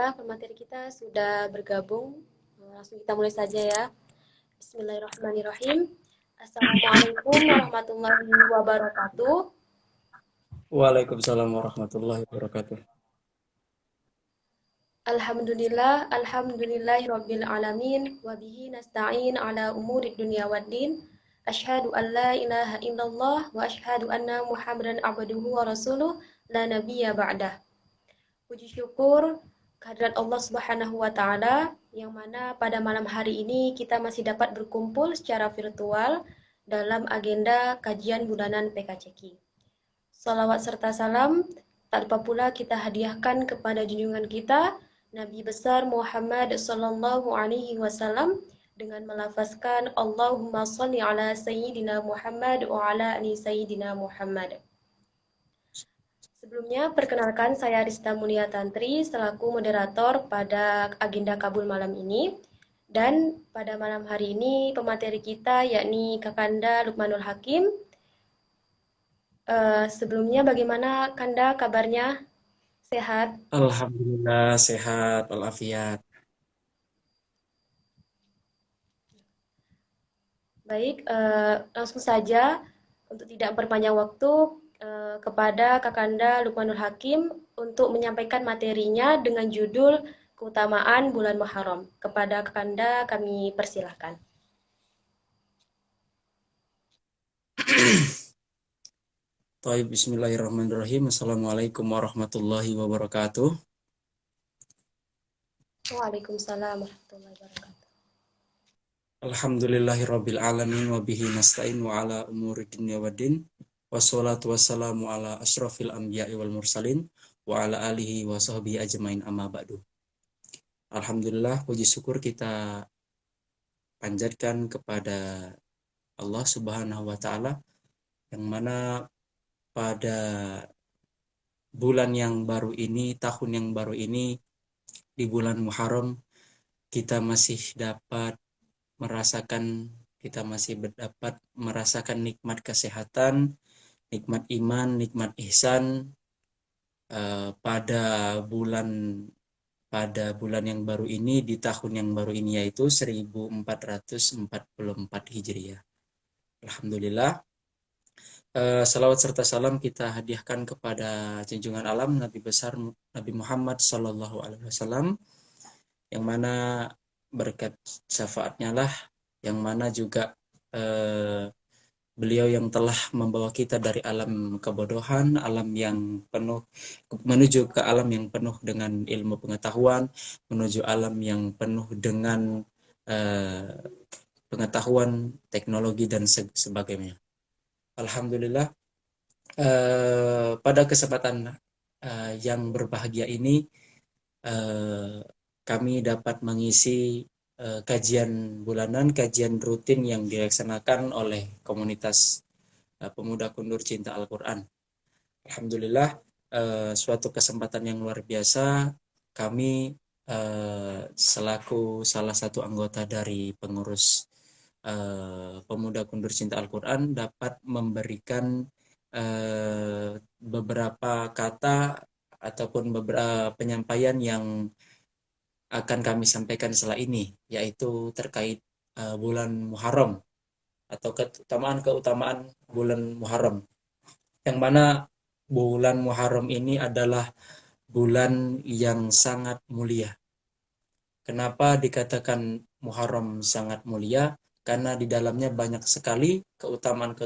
Alhamdulillah pemateri kita sudah bergabung. Langsung kita mulai saja ya. Bismillahirrahmanirrahim. Assalamualaikum warahmatullahi wabarakatuh. Waalaikumsalam warahmatullahi wabarakatuh. Alhamdulillahirabbil alamin wa bihi nasta'in ala umurid dunya waddin. Asyhadu an la ilaha illallah wa asyhadu anna Muhammadan abduhu wa rasuluh la nabiyya ba'dah. Puji syukur kehadirat Allah Subhanahu wa taala yang mana pada malam hari ini kita masih dapat berkumpul secara virtual dalam agenda kajian bulanan PKCQ. Salawat serta salam tak lupa pula kita hadiahkan kepada junjungan kita Nabi besar Muhammad sallallahu alaihi wasallam dengan melafazkan Allahumma shalli ala sayyidina Muhammad wa ala ali sayyidina Muhammad. Sebelumnya, perkenalkan saya Rista Mulia Tantri selaku moderator pada agenda kabul malam ini. Dan pada malam hari ini pemateri kita yakni Kakanda Lukmanul Hakim. Sebelumnya bagaimana Kanda kabarnya? Sehat? Alhamdulillah sehat walafiat. Baik, langsung saja untuk tidak memperpanjang waktu kepada Kakanda Lukmanul Hakim untuk menyampaikan materinya dengan judul Keutamaan Bulan Muharram. Kepada Kakanda kami persilahkan. Taib bismillahirrahmanirrahim. Assalamualaikum warahmatullahi wabarakatuh. Waalaikumsalam warahmatullahi wabarakatuh. Alhamdulillahirabbil alamin wa bihi nasta'in wa ala umuri dunya waddin. Wassalatu wassalamu ala asyrafil anbiya'i wal mursalin wa ala alihi wa sahbihi ajmain amma ba'du. Alhamdulillah puji syukur kita panjatkan kepada Allah Subhanahu wa taala yang mana pada bulan yang baru ini, tahun yang baru ini, di bulan Muharram, kita masih dapat merasakan, nikmat kesehatan, nikmat iman, nikmat ihsan pada bulan yang baru ini, di tahun yang baru ini, yaitu 1444 Hijriah. Alhamdulillah. Salawat serta salam kita hadiahkan kepada junjungan alam Nabi besar Nabi Muhammad Sallallahu Alaihi Wasallam, yang mana berkat syafaatnya lah, yang mana juga beliau yang telah membawa kita dari alam kebodohan, alam yang penuh, menuju ke alam yang penuh dengan ilmu pengetahuan, menuju alam yang penuh dengan pengetahuan, teknologi dan sebagainya. Alhamdulillah, pada kesempatan yang berbahagia ini kami dapat mengisi kajian bulanan, kajian rutin yang dilaksanakan oleh komunitas pemuda kundur cinta Al-Quran. Alhamdulillah, suatu kesempatan yang luar biasa. Kami selaku salah satu anggota dari pengurus pemuda kundur cinta Al-Quran dapat memberikan beberapa kata ataupun beberapa penyampaian yang akan kami sampaikan setelah ini, yaitu terkait bulan Muharram atau keutamaan bulan Muharram, yang mana bulan Muharram ini adalah bulan yang sangat mulia. Kenapa dikatakan Muharram sangat mulia? Karena di dalamnya banyak sekali keutamaan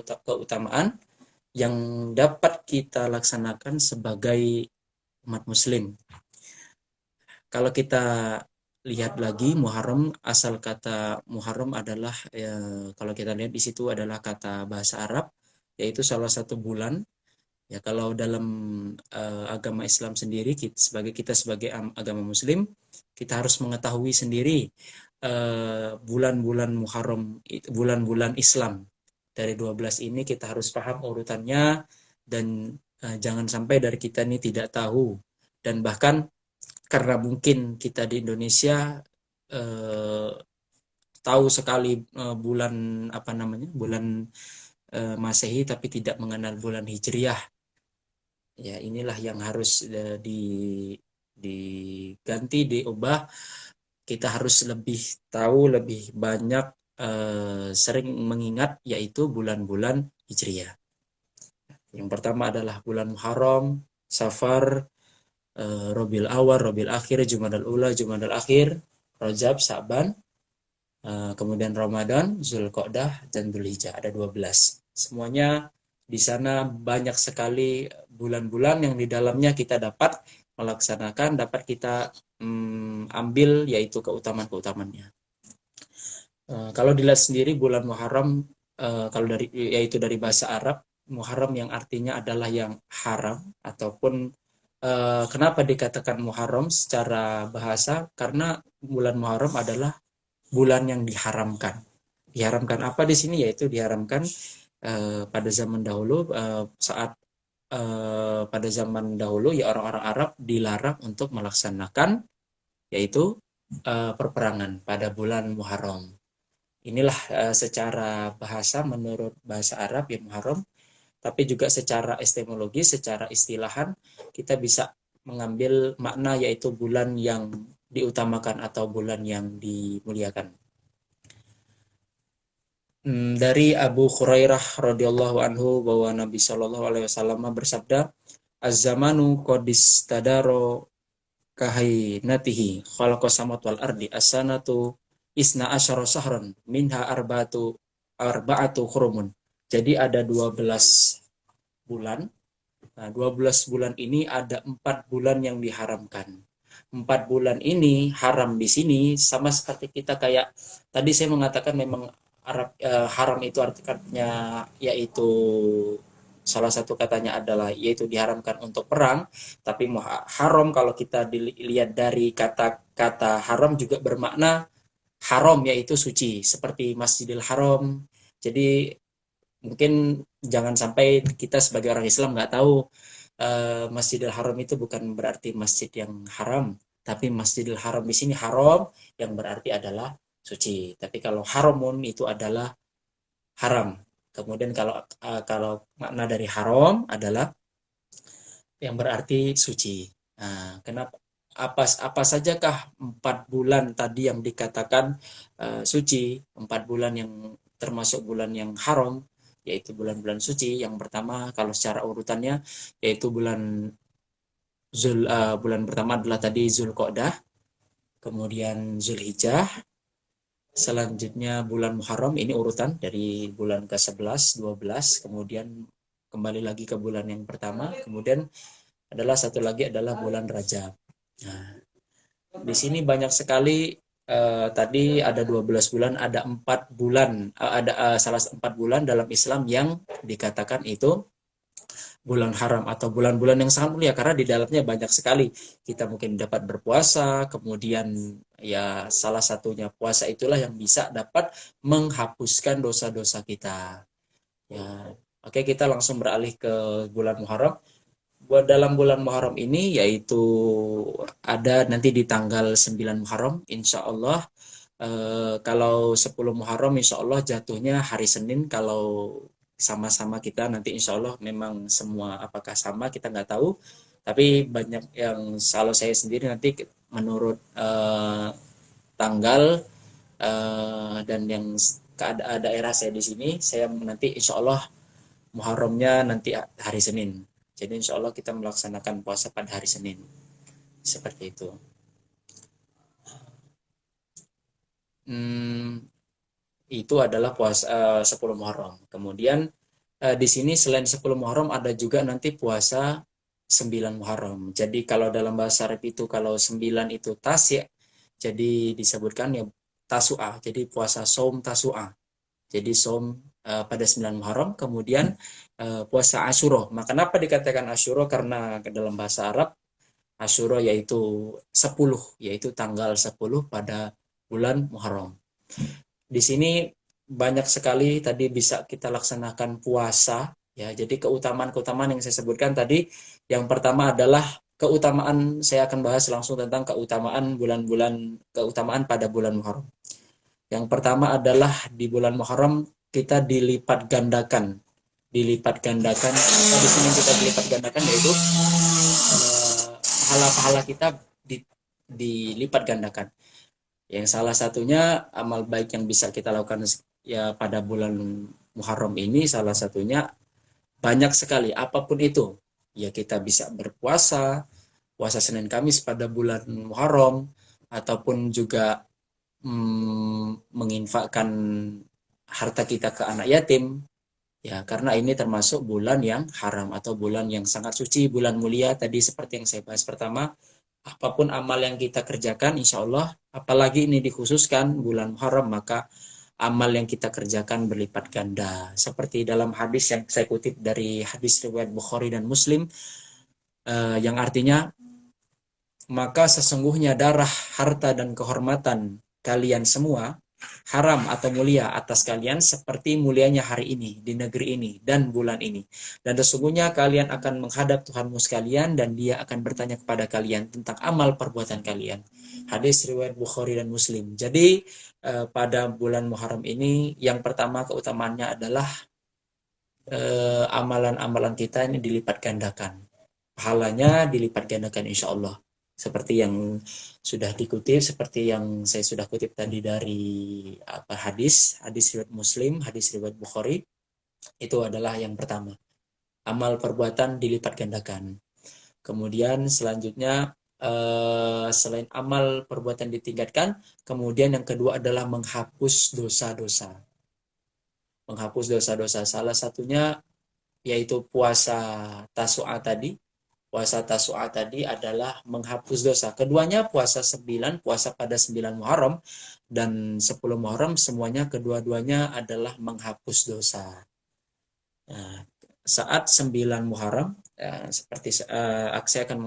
yang dapat kita laksanakan sebagai umat muslim. Kalau kita lihat lagi, Muharram, asal kata Muharram adalah kalau kita lihat di situ adalah kata bahasa Arab, yaitu salah satu bulan. Ya, kalau dalam agama Islam sendiri, kita sebagai agama Muslim, kita harus mengetahui sendiri bulan-bulan Muharram, bulan-bulan Islam. Dari 12 ini kita harus paham urutannya, dan jangan sampai dari kita ini tidak tahu. Dan bahkan karena mungkin kita di Indonesia tahu sekali bulan Masehi, tapi tidak mengenal bulan Hijriah. Ya, inilah yang harus diganti, diubah. Kita harus lebih tahu, lebih banyak sering mengingat yaitu bulan-bulan Hijriah. Yang pertama adalah bulan Muharram, Safar, Rabiul Awal, Rabiul Akhir, Jumadal Ula, Jumadal Akhir, Rajab, Sa'ban, kemudian Ramadan, Zulqa'dah, dan Dzulhijjah. Ada 12. Semuanya di sana banyak sekali bulan-bulan yang di dalamnya kita dapat melaksanakan, dapat kita ambil yaitu keutamaan-keutamaannya. Kalau dilihat sendiri bulan Muharram, kalau yaitu dari bahasa Arab, Muharram yang artinya adalah yang haram, ataupun kenapa dikatakan Muharram secara bahasa? Karena bulan Muharram adalah bulan yang diharamkan. Diharamkan apa di sini? Yaitu diharamkan pada zaman dahulu, saat pada zaman dahulu ya orang-orang Arab dilarang untuk melaksanakan yaitu perperangan pada bulan Muharram. Inilah secara bahasa menurut bahasa Arab ya Muharram, tapi juga secara etimologi, secara istilahan kita bisa mengambil makna yaitu bulan yang diutamakan atau bulan yang dimuliakan. Dari Abu Hurairah radhiyallahu anhu bahwa Nabi Shallallahu alaihi wasallam bersabda, "Az-zamanu qad istadaro kahainatihi khalaqas samawati wal ardi as-sanatu isna asyara syahran minha arba'atu hurumun." Jadi ada 12 bulan. Nah, 12 bulan ini ada 4 bulan yang diharamkan. 4 bulan ini haram di sini sama seperti kita kayak tadi saya mengatakan memang haram itu artinya yaitu salah satu katanya adalah yaitu diharamkan untuk perang, tapi haram kalau kita dilihat dari kata-kata haram juga bermakna haram yaitu suci seperti Masjidil Haram. Jadi mungkin jangan sampai kita sebagai orang Islam nggak tahu Masjidil Haram itu bukan berarti masjid yang haram, tapi Masjidil Haram di sini haram yang berarti adalah suci. Tapi kalau haramun itu adalah haram. Kemudian kalau makna dari haram adalah yang berarti suci. Nah, kenapa apa sajakah 4 bulan tadi yang dikatakan suci, 4 bulan yang termasuk bulan yang haram, yaitu bulan-bulan suci. Yang pertama kalau secara urutannya yaitu bulan pertama adalah tadi Zulqa'dah, kemudian Zulhijjah, selanjutnya bulan Muharram, ini urutan dari bulan ke-11, 12, kemudian kembali lagi ke bulan yang pertama, kemudian adalah satu lagi adalah bulan Rajab. Nah, di sini banyak sekali tadi ada 12 bulan, ada 4 bulan, ada salah 4 bulan dalam Islam yang dikatakan itu bulan haram atau bulan-bulan yang sangat mulia karena di dalamnya banyak sekali kita mungkin dapat berpuasa, kemudian ya salah satunya puasa itulah yang bisa dapat menghapuskan dosa-dosa kita. Ya, oke, kita langsung beralih ke bulan Muharram. Buat dalam bulan Muharram ini yaitu ada nanti di tanggal 9 Muharram insya Allah. Kalau 10 Muharram insya Allah jatuhnya hari Senin. Kalau sama-sama kita nanti insya Allah memang semua apakah sama kita nggak tahu, tapi banyak yang kalau saya sendiri nanti menurut tanggal dan yang daerah saya di sini, saya nanti insya Allah Muharramnya nanti hari Senin. Jadi insya Allah kita melaksanakan puasa pada hari Senin. Seperti itu. Itu adalah puasa 10 Muharram. Kemudian di sini selain 10 Muharram ada juga nanti puasa 9 Muharram. Jadi kalau dalam bahasa Arab itu kalau 9 itu tasya, jadi disebutkan ya tasu'ah. Jadi puasa saum tasu'ah. Jadi saum pada 9 Muharram, kemudian puasa Asyura. Maka kenapa dikatakan Asyura? Karena dalam bahasa Arab Asyura yaitu 10, yaitu tanggal 10 pada bulan Muharram. Di sini banyak sekali tadi bisa kita laksanakan puasa ya. Jadi keutamaan-keutamaan yang saya sebutkan tadi, yang pertama adalah keutamaan, saya akan bahas langsung tentang keutamaan pada bulan Muharram. Yang pertama adalah di bulan Muharram kita dilipat gandakan. Apa di sini kita dilipat gandakan yaitu pahala-pahala kita dilipat gandakan. Yang salah satunya amal baik yang bisa kita lakukan ya pada bulan Muharram ini, salah satunya banyak sekali, apapun itu. Ya kita bisa berpuasa, puasa Senin Kamis pada bulan Muharram, ataupun juga menginfakkan harta kita ke anak yatim. Ya, karena ini termasuk bulan yang haram atau bulan yang sangat suci, bulan mulia tadi seperti yang saya bahas pertama. Apapun amal yang kita kerjakan, insya Allah, apalagi ini dikhususkan bulan Muharram, maka amal yang kita kerjakan berlipat ganda. Seperti dalam hadis yang saya kutip dari hadis riwayat Bukhari dan Muslim, yang artinya, maka sesungguhnya darah, harta, dan kehormatan kalian semua haram atau mulia atas kalian seperti mulianya hari ini di negeri ini dan bulan ini. Dan sesungguhnya kalian akan menghadap Tuhanmu sekalian dan Dia akan bertanya kepada kalian tentang amal perbuatan kalian. Hadis riwayat Bukhari dan Muslim. Jadi pada bulan Muharram ini yang pertama keutamaannya adalah amalan-amalan kita ini dilipat gandakan. Pahalanya dilipat gandakan insya Allah. Seperti yang sudah dikutip, seperti yang saya sudah kutip tadi dari hadis riwayat Muslim, hadis riwayat Bukhari, itu adalah yang pertama. Amal perbuatan dilipat gandakan. Kemudian selanjutnya selain amal perbuatan ditingkatkan, kemudian yang kedua adalah menghapus dosa-dosa. Menghapus dosa-dosa. Salah satunya yaitu puasa Tasu'a tadi. Puasa Tasu'a tadi adalah menghapus dosa. Keduanya puasa 9, puasa pada 9 Muharram dan 10 Muharram, semuanya kedua-duanya adalah menghapus dosa. Nah, saat 9 Muharram, seperti saya akan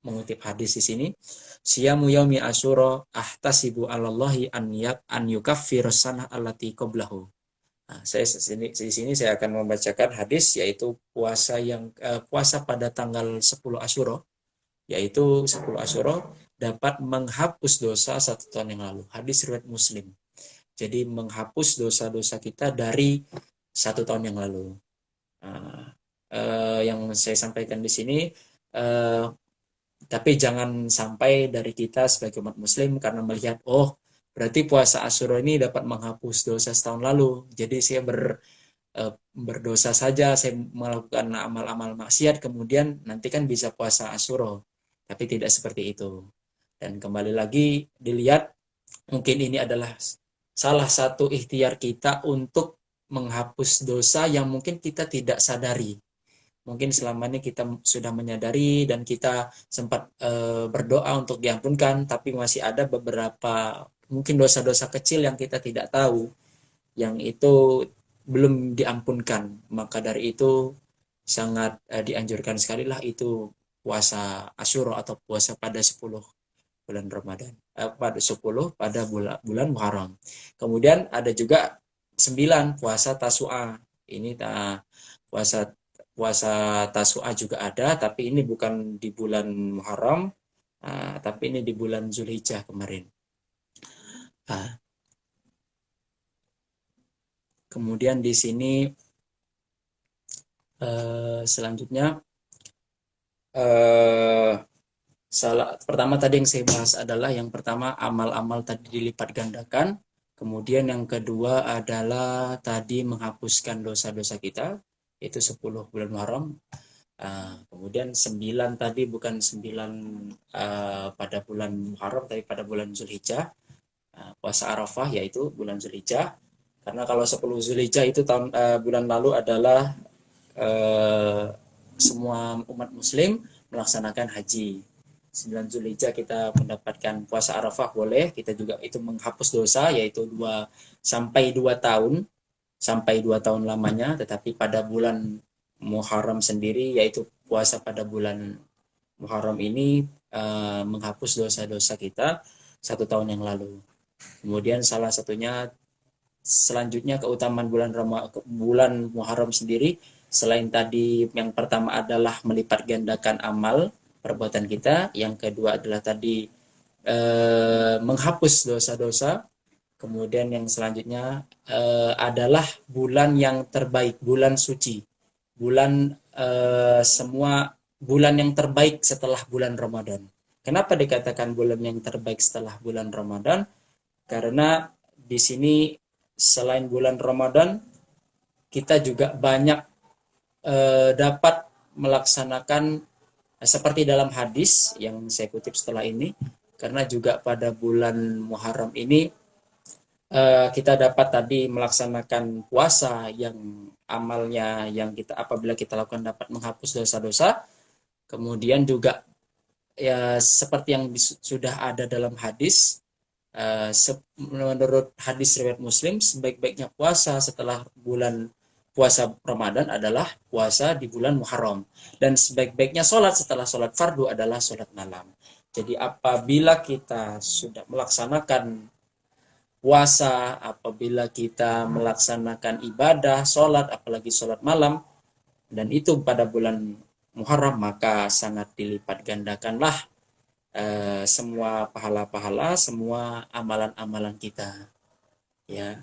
mengutip hadis di sini. Siyamu yaumi asyura ahtasibu 'alallahi an yukaffirus sanah allati qablahu. Nah, di sini saya akan membacakan hadis yaitu puasa pada tanggal 10 Asyura, yaitu 10 Asyura dapat menghapus dosa 1 tahun yang lalu. Hadis riwayat Muslim. Jadi menghapus dosa-dosa kita dari 1 tahun yang lalu. Nah, yang saya sampaikan di sini, tapi jangan sampai dari kita sebagai umat Muslim karena melihat berarti puasa Asyura ini dapat menghapus dosa setahun lalu. Jadi saya berdosa saja, saya melakukan amal-amal maksiat, kemudian nanti kan bisa puasa Asyura. Tapi tidak seperti itu. Dan kembali lagi dilihat, mungkin ini adalah salah satu ikhtiar kita untuk menghapus dosa yang mungkin kita tidak sadari. Mungkin selama ini kita sudah menyadari dan kita sempat berdoa untuk diampunkan, tapi masih ada beberapa mungkin dosa-dosa kecil yang kita tidak tahu, yang itu belum diampunkan. Maka dari itu sangat dianjurkan sekali lah itu puasa Asyura atau puasa pada 10 bulan Ramadan. Pada 10 pada bulan Muharram. Kemudian ada juga 9 puasa Tasu'a. Ini puasa Tasu'a juga ada, tapi ini bukan di bulan Muharram, tapi ini di bulan Zulhijjah kemarin. Kemudian di sini selanjutnya pertama tadi yang saya bahas adalah yang pertama amal-amal tadi dilipat gandakan, kemudian yang kedua adalah tadi menghapuskan dosa-dosa kita, itu 10 bulan Muharram. Kemudian 9 tadi bukan 9 pada bulan Muharram, tapi pada bulan Zulhijjah, puasa Arafah yaitu bulan Zulhijjah. Karena kalau 10 Zulhijjah itu bulan lalu adalah semua umat muslim melaksanakan haji. 9 Zulhijjah kita mendapatkan puasa Arafah boleh, kita juga itu menghapus dosa yaitu 2 sampai 2 tahun sampai 2 tahun lamanya, tetapi pada bulan Muharram sendiri yaitu puasa pada bulan Muharram ini menghapus dosa-dosa kita 1 tahun yang lalu. Kemudian salah satunya selanjutnya keutamaan bulan Muharram sendiri, selain tadi yang pertama adalah melipat gandakan amal perbuatan kita, yang kedua adalah tadi menghapus dosa-dosa. Kemudian yang selanjutnya adalah bulan yang terbaik, bulan suci, bulan semua bulan yang terbaik setelah bulan Ramadan. Kenapa dikatakan bulan yang terbaik setelah bulan Ramadan? Karena di sini selain bulan Ramadan, kita juga banyak dapat melaksanakan seperti dalam hadis yang saya kutip setelah ini, karena juga pada bulan Muharram ini kita dapat tadi melaksanakan puasa yang amalnya yang kita apabila kita lakukan dapat menghapus dosa-dosa. Kemudian juga ya seperti yang sudah ada dalam hadis, menurut hadis riwayat Muslim, sebaik-baiknya puasa setelah bulan puasa Ramadan adalah puasa di bulan Muharram, dan sebaik-baiknya sholat setelah sholat fardu adalah sholat malam. Jadi apabila kita sudah melaksanakan puasa, apabila kita melaksanakan ibadah, sholat, apalagi sholat malam, dan itu pada bulan Muharram, maka sangat dilipat gandakanlah semua pahala-pahala, semua amalan-amalan kita. Ya,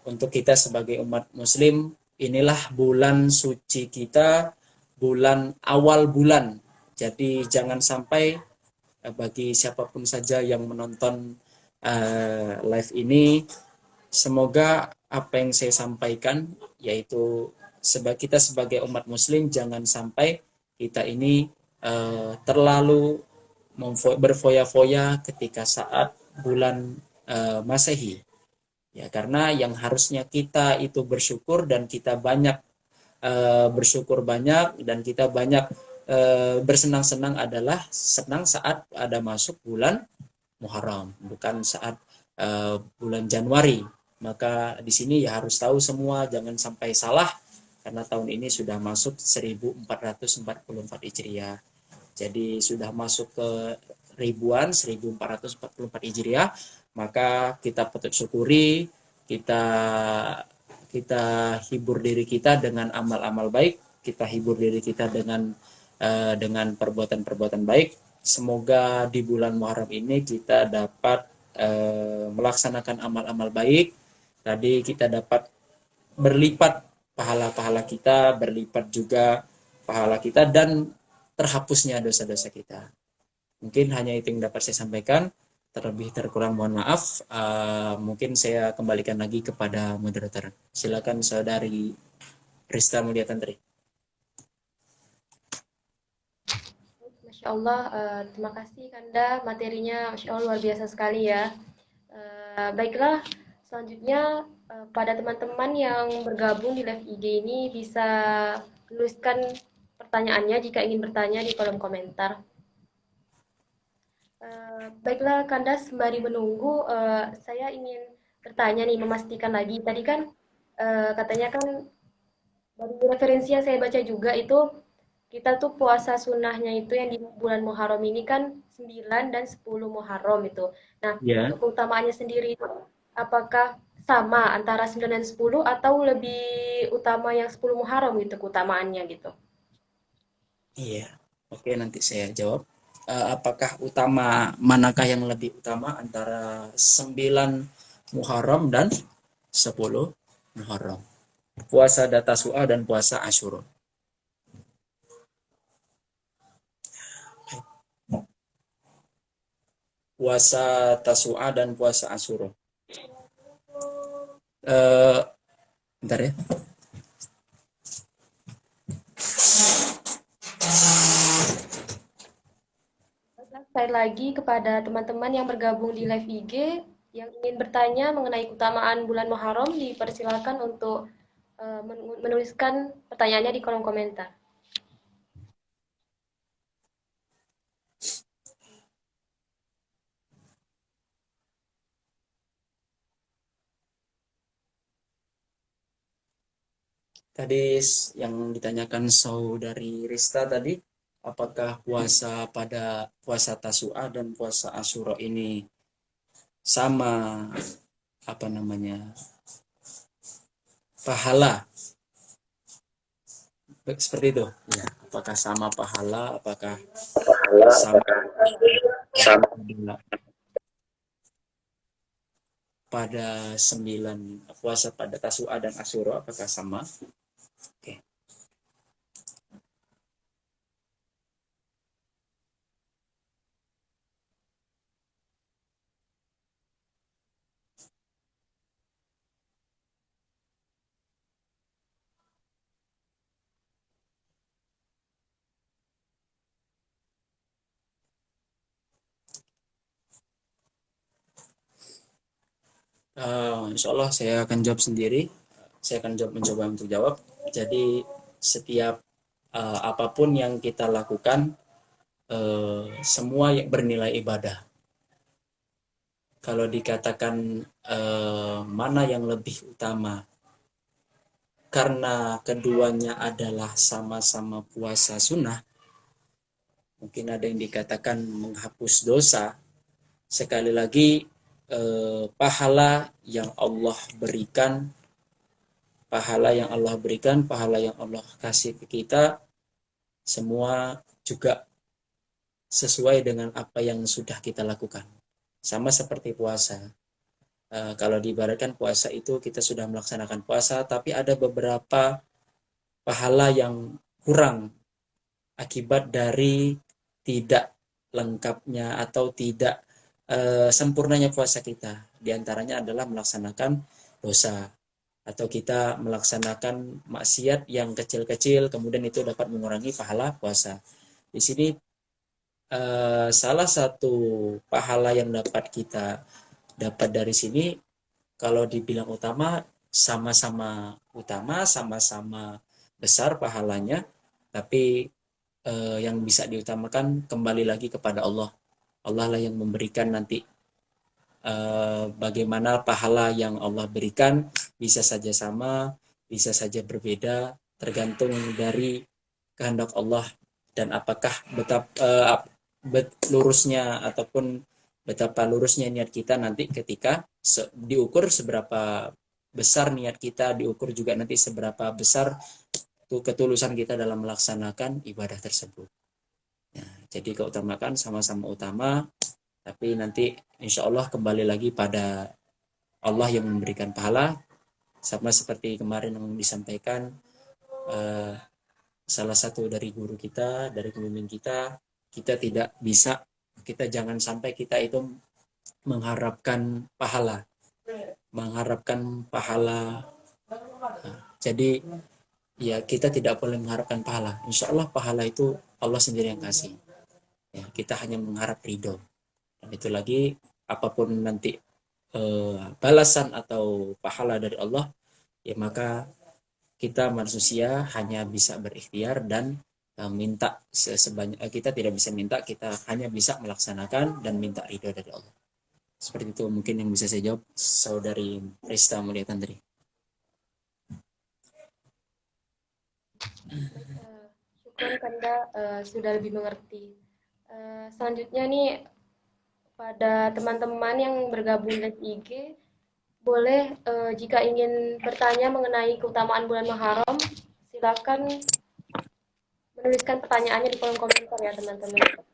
untuk kita sebagai umat Muslim, inilah bulan suci kita, bulan awal bulan. Jadi jangan sampai bagi siapapun saja yang menonton live ini, semoga apa yang saya sampaikan, yaitu kita sebagai umat Muslim jangan sampai kita ini terlalu berfoya-foya ketika saat bulan Masehi. Ya, karena yang harusnya kita itu bersyukur, dan kita banyak bersyukur banyak, dan kita banyak bersenang-senang adalah senang saat ada masuk bulan Muharram, bukan saat bulan Januari. Maka di sini ya harus tahu semua, jangan sampai salah, karena tahun ini sudah masuk 1444 Hijriah. Jadi sudah masuk ke ribuan, 1444 Hijriah, maka kita patut syukuri, kita hibur diri kita dengan amal-amal baik, kita hibur diri kita dengan perbuatan-perbuatan baik. Semoga di bulan Muharram ini kita dapat melaksanakan amal-amal baik. Tadi kita dapat berlipat pahala-pahala kita, berlipat juga pahala kita, dan terhapusnya dosa-dosa kita. Mungkin hanya itu yang dapat saya sampaikan. Terlebih terkurang mohon maaf. Mungkin saya kembalikan lagi kepada moderator. Silakan Saudari Rista Mulia Tantri. Masya Allah, terima kasih Kanda, materinya Masya Allah luar biasa sekali ya. Baiklah, selanjutnya pada teman-teman yang bergabung di live IG ini bisa tuliskan pertanyaannya jika ingin bertanya di kolom komentar. Baiklah Kanda, sembari menunggu, saya ingin bertanya nih, memastikan lagi. Tadi kan katanya kan dari referensi yang saya baca juga itu kita tuh puasa sunnahnya itu yang di bulan Muharram ini kan 9 dan 10 Muharram itu. Nah, Ya. untuk keutamaannya sendiri itu apakah sama antara 9 dan 10 atau lebih utama yang 10 Muharram gitu keutamaannya gitu? Iya. Oke, nanti saya jawab. Apakah manakah yang lebih utama antara 9 Muharram dan 10 Muharram? Puasa Tasawuf dan puasa Asyura. Puasa Tasawuf dan puasa Asyura. Bentar ya. Sekali lagi kepada teman-teman yang bergabung di live IG yang ingin bertanya mengenai keutamaan bulan Muharram, dipersilakan untuk menuliskan pertanyaannya di kolom komentar. Tadi yang ditanyakan Saudari Rista tadi, apakah puasa Tasu'a dan puasa Asyura ini sama pahala? Seperti itu. Ya, apakah sama pahala? Apakah sama pada 9 puasa pada Tasu'a dan Asyura, apakah sama? Oke. Insya Allah saya akan jawab sendiri. Saya akan mencoba untuk jawab. Jadi setiap apapun yang kita lakukan, semua yang bernilai ibadah. Kalau dikatakan mana yang lebih utama, karena keduanya adalah sama-sama puasa sunnah, mungkin ada yang dikatakan menghapus dosa. Sekali lagi, pahala yang Allah berikan, pahala yang Allah kasih ke kita, semua juga sesuai dengan apa yang sudah kita lakukan. Sama seperti puasa. Kalau diibaratkan puasa itu kita sudah melaksanakan puasa, tapi ada beberapa pahala yang kurang akibat dari tidak lengkapnya atau tidak sempurnanya puasa kita. Di antaranya adalah melaksanakan dosa atau kita melaksanakan maksiat yang kecil-kecil, kemudian itu dapat mengurangi pahala puasa. Di sini salah satu pahala yang dapat kita dapat dari sini, kalau dibilang utama, sama-sama utama, sama-sama besar pahalanya, tapi yang bisa diutamakan kembali lagi kepada Allah. Allah lah yang memberikan nanti bagaimana pahala yang Allah berikan, bisa saja sama, bisa saja berbeda, tergantung dari kehendak Allah dan apakah lurusnya ataupun betapa lurusnya niat kita nanti ketika diukur seberapa besar niat kita, diukur juga nanti seberapa besar ketulusan kita dalam melaksanakan ibadah tersebut. Ya, jadi keutamaan sama-sama utama, tapi nanti insya Allah kembali lagi pada Allah yang memberikan pahala, sama seperti kemarin yang disampaikan eh, salah satu dari guru kita, dari pembimbing kita, kita tidak bisa, kita jangan sampai kita itu mengharapkan pahala, mengharapkan pahala. Jadi ya kita tidak boleh mengharapkan pahala. Insya Allah pahala itu Allah sendiri yang kasih. Ya, kita hanya mengharap ridho. Dan itu lagi, apapun nanti balasan atau pahala dari Allah, ya maka kita manusia hanya bisa berikhtiar dan minta sebanyak, kita tidak bisa minta, kita hanya bisa melaksanakan dan minta ridho dari Allah. Seperti itu mungkin yang bisa saya jawab, saudari Rista Mulia Tantri. Syukur Kanda sudah lebih mengerti. Selanjutnya nih, pada teman-teman yang bergabung di IG, boleh jika ingin bertanya mengenai keutamaan bulan Muharram, silakan menuliskan pertanyaannya di kolom komentar ya teman-teman.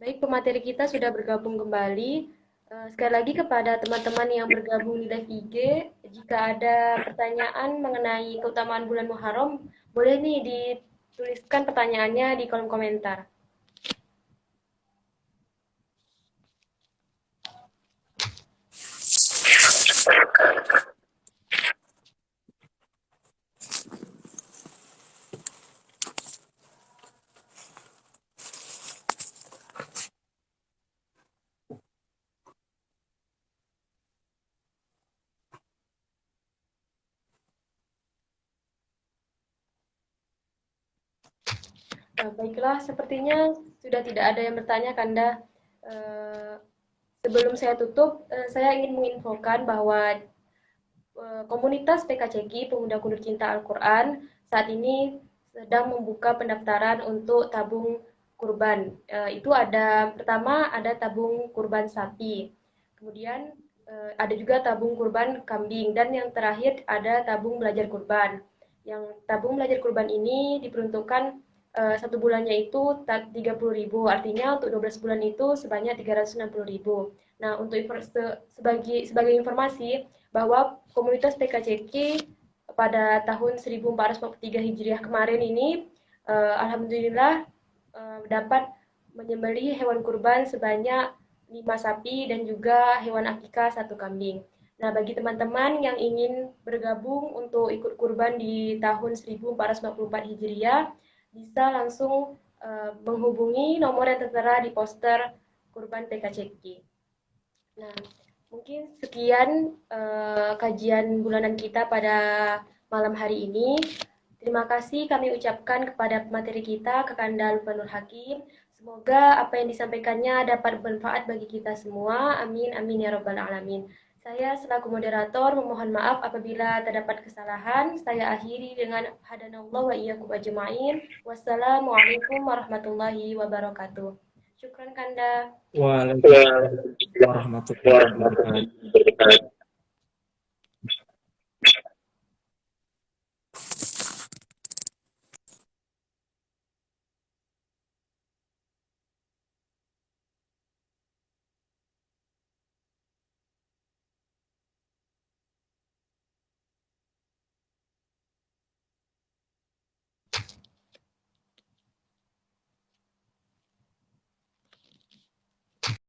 Baik, pemateri kita sudah bergabung kembali. Sekali lagi kepada teman-teman yang bergabung di live IG, jika ada pertanyaan mengenai keutamaan bulan Muharram, boleh nih dituliskan pertanyaannya di kolom komentar. Baiklah, sepertinya sudah tidak ada yang bertanya, Kanda. Eh, Sebelum saya tutup, saya ingin menginfokan bahwa komunitas PKCG Pemuda Kundur Cinta Al-Quran saat ini sedang membuka pendaftaran untuk tabung kurban. Itu ada pertama ada tabung kurban sapi, kemudian ada juga tabung kurban kambing, dan yang terakhir ada tabung belajar kurban. Yang tabung belajar kurban ini diperuntukkan satu bulannya itu 30.000, artinya untuk 12 bulan itu sebanyak 360.000. Nah, untuk sebagai informasi bahwa komunitas PKCK pada tahun 1443 Hijriah kemarin ini alhamdulillah dapat menyembelih hewan kurban sebanyak 5 sapi dan juga hewan akikah 1 kambing. Nah, bagi teman-teman yang ingin bergabung untuk ikut kurban di tahun 1444 Hijriah, bisa langsung menghubungi nomor yang tertera di poster kurban PKCK. Nah, mungkin sekian kajian bulanan kita pada malam hari ini. Terima kasih kami ucapkan kepada pemateri kita, Kakanda Lukmanul Hakim. Semoga apa yang disampaikannya dapat bermanfaat bagi kita semua. Amin, amin ya robbal alamin. Saya selaku moderator memohon maaf apabila terdapat kesalahan. Saya akhiri dengan hadanallah wa iyyakum ajma'in. Wassalamualaikum warahmatullahi wabarakatuh. Syukran Kanda. Waalaikumsalam warahmatullahi wabarakatuh.